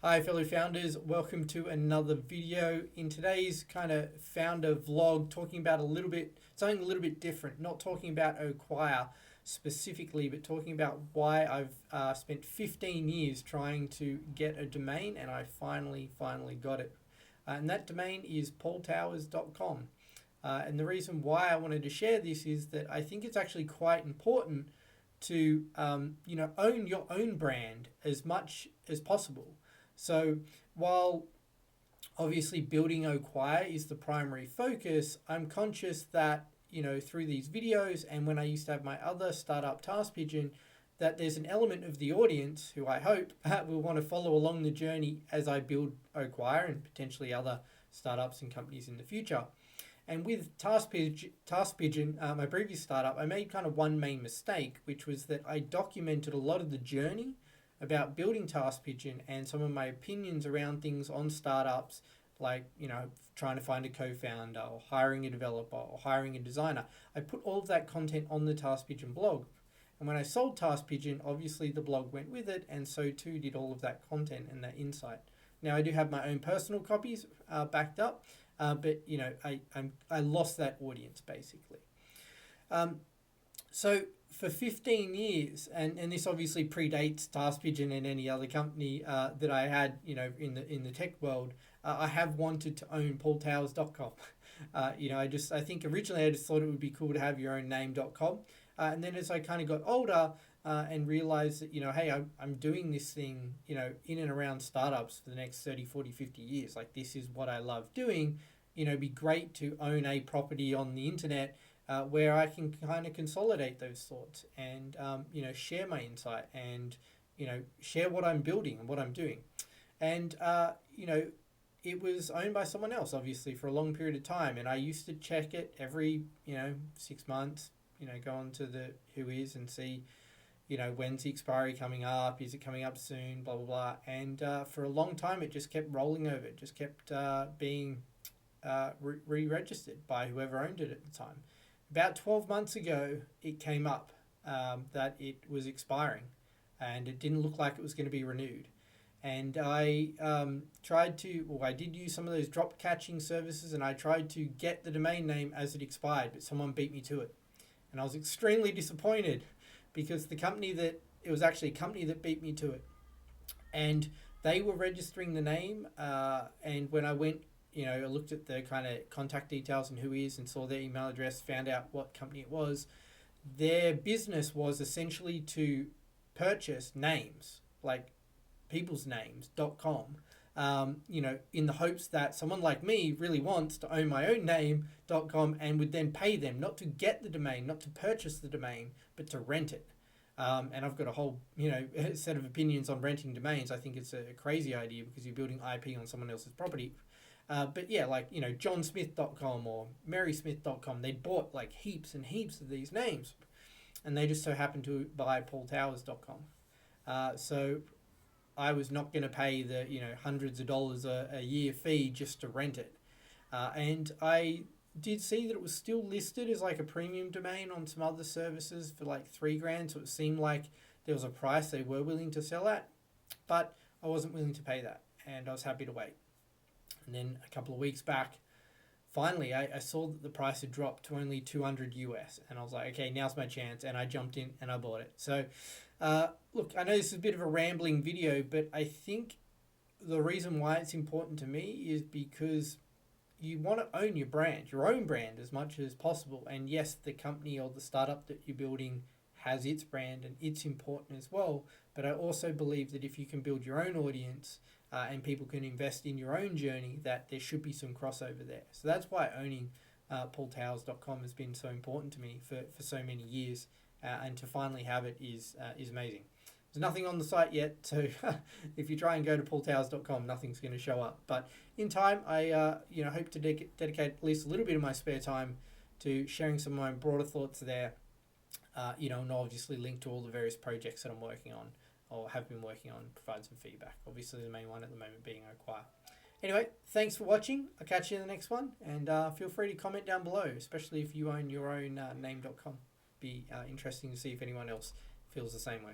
Hi fellow founders, welcome to another video. In today's kind of founder vlog, talking about something a little bit different, not talking about Oqire specifically, but talking about why I've spent 15 years trying to get a domain and I finally got it. And that domain is paultowers.com. And the reason why I wanted to share this is that I think it's actually quite important to own your own brand as much as possible. So while obviously building Oqire is the primary focus, I'm conscious that, through these videos and when I used to have my other startup Task Pigeon, that there's an element of the audience who I hope will want to follow along the journey as I build Oqire and potentially other startups and companies in the future. And with Task Pigeon, my previous startup, I made kind of one main mistake, which was that I documented a lot of the journey about building Task Pigeon and some of my opinions around things on startups, like, trying to find a co-founder or hiring a developer or hiring a designer. I put all of that content on the Task Pigeon blog. And when I sold Task Pigeon, obviously the blog went with it, and so too did all of that content and that insight. Now I do have my own personal copies backed up, but I lost that audience basically. So for 15 years, and this obviously predates Task Pigeon and any other company that I had, in the tech world, I have wanted to own paultowers.com. I think originally I just thought it would be cool to have your own name.com. And then as I kind of got older and realized that, hey, I'm doing this thing, in and around startups for the next 30, 40, 50 years. Like, this is what I love doing. It'd be great to own a property on the internet where I can kind of consolidate those thoughts and, share my insight and, share what I'm building and what I'm doing. And, it was owned by someone else, obviously, for a long period of time. And I used to check it every, 6 months, go on to the Whois and see, when's the expiry coming up? Is it coming up soon? Blah, blah, blah. And for a long time, it just kept rolling over. It just kept being re-registered by whoever owned it at the time. About 12 months ago, it came up that it was expiring and it didn't look like it was going to be renewed. And I I did use some of those drop catching services, and I tried to get the domain name as it expired, but someone beat me to it. And I was extremely disappointed because it was actually a company that beat me to it. And they were registering the name, and when I went, I looked at the kind of contact details and Whois and saw their email address, found out what company it was. Their business was essentially to purchase names, like people's names.com, in the hopes that someone like me really wants to own my own name.com and would then pay them not to get the domain, not to purchase the domain, but to rent it. And I've got a whole, set of opinions on renting domains. I think it's a crazy idea because you're building IP on someone else's property. But yeah, like, johnsmith.com or marysmith.com, they bought like heaps and heaps of these names, and they just so happened to buy paultowers.com. So I was not going to pay the, hundreds of dollars a year fee just to rent it. And I did see that it was still listed as like a premium domain on some other services for like $3,000. So it seemed like there was a price they were willing to sell at, but I wasn't willing to pay that, and I was happy to wait. And then a couple of weeks back, finally, I saw that the price had dropped to only $200 US, and I was like, okay, now's my chance, and I jumped in and I bought it. So, look, I know this is a bit of a rambling video, but I think the reason why it's important to me is because you want to own your own brand as much as possible. And yes, the company or the startup that you're building has its brand and it's important as well. But I also believe that if you can build your own audience and people can invest in your own journey, that there should be some crossover there. So that's why owning paultowers.com has been so important to me for so many years. And to finally have it is amazing. There's nothing on the site yet, so if you try and go to paultowers.com, nothing's going to show up. But in time, I hope to dedicate at least a little bit of my spare time to sharing some of my broader thoughts there. And obviously link to all the various projects that I'm working on or have been working on, provide some feedback. Obviously, the main one at the moment being Oqire. Anyway, thanks for watching. I'll catch you in the next one, and feel free to comment down below, especially if you own your own name.com. Be interesting to see if anyone else feels the same way.